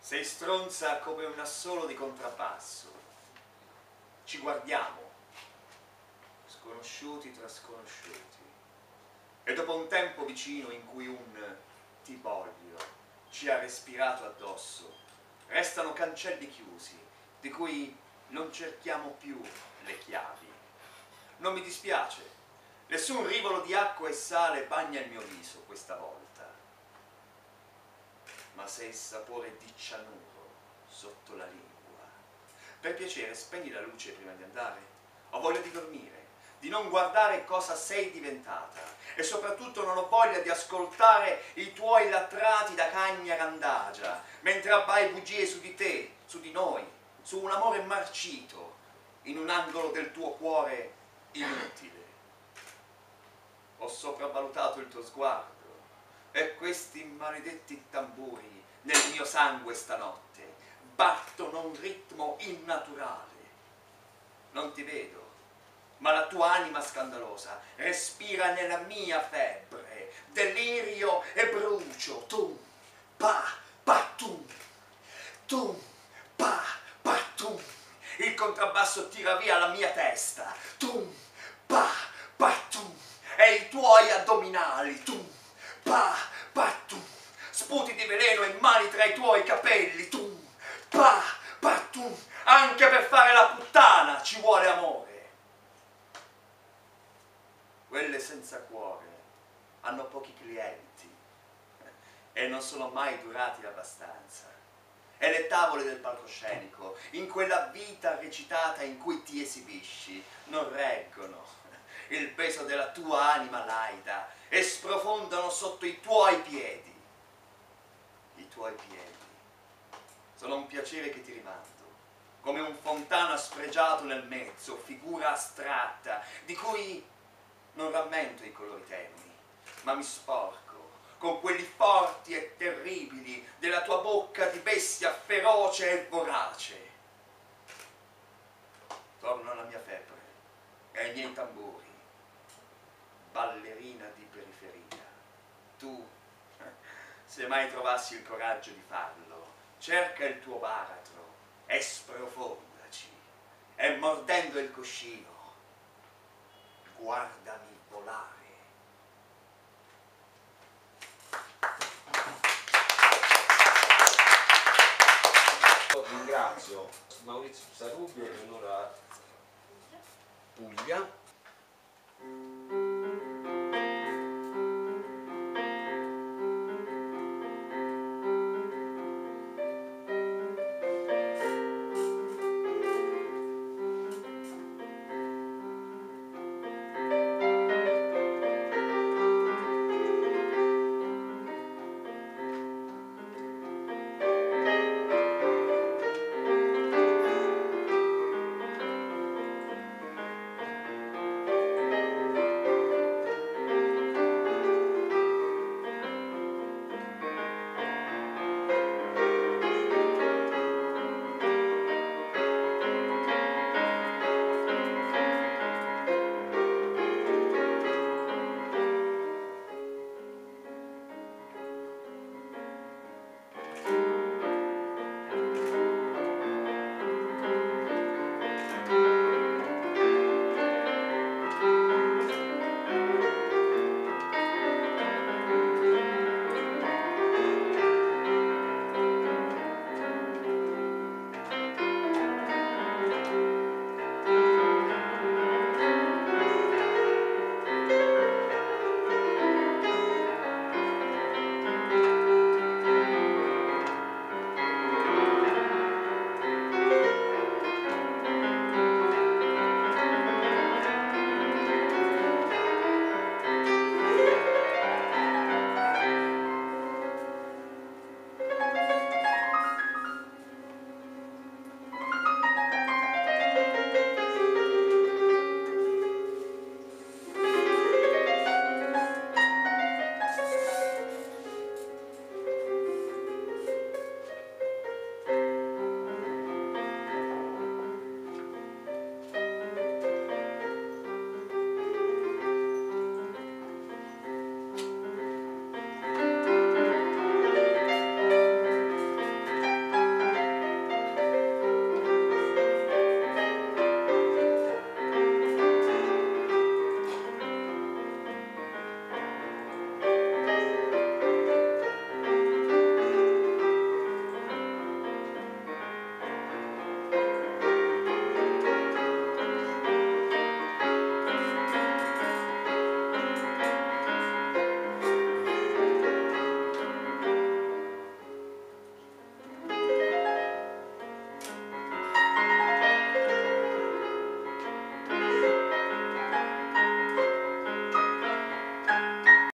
Sei stronza come un assolo di contrabbasso. Ci guardiamo, sconosciuti tra sconosciuti. E dopo un tempo vicino in cui un ti voglio ci ha respirato addosso, restano cancelli chiusi, di cui non cerchiamo più le chiavi. Non mi dispiace, nessun rivolo di acqua e sale bagna il mio viso questa volta. Ma se il sapore di cianuro sotto la lingua, per piacere spegni la luce prima di andare. Ho voglia di dormire, di non guardare cosa sei diventata, e soprattutto non ho voglia di ascoltare i tuoi latrati da cagna randagia, mentre abbai bugie su di te, su di noi, su un amore marcito, in un angolo del tuo cuore inutile. Ho sopravvalutato il tuo sguardo, e questi maledetti tamburi nel mio sangue stanotte battono un ritmo innaturale. Non ti vedo, ma la tua anima scandalosa respira nella mia febbre, delirio e brucio. Tum, pa, pa, tum, pa, pa, tum. Il contrabbasso tira via la mia testa, tum, pa, pa, tum, e i tuoi addominali, tum, pa, pa, tum, sputi di veleno e mani tra i tuoi capelli, tum, pa, pa, tum. Anche per fare la puttana ci vuole amore. Quelle senza cuore hanno pochi clienti e non sono mai durati abbastanza. E le tavole del palcoscenico, in quella vita recitata in cui ti esibisci, non reggono il peso della tua anima laida e sprofondano sotto i tuoi piedi. I tuoi piedi sono un piacere che ti rimando, come un fontana sfregiato nel mezzo, figura astratta, di cui non rammento i colori tenui, ma mi sporco con quelli forti e terribili della tua bocca di bestia feroce e vorace. Torno alla mia febbre e ai miei tamburi, ballerina di periferia. Tu, se mai trovassi il coraggio di farlo, cerca il tuo baratro e sprofondaci, e mordendo il cuscino, guardami volare. Ringrazio Maurizio Sarubio in onore a Puglia.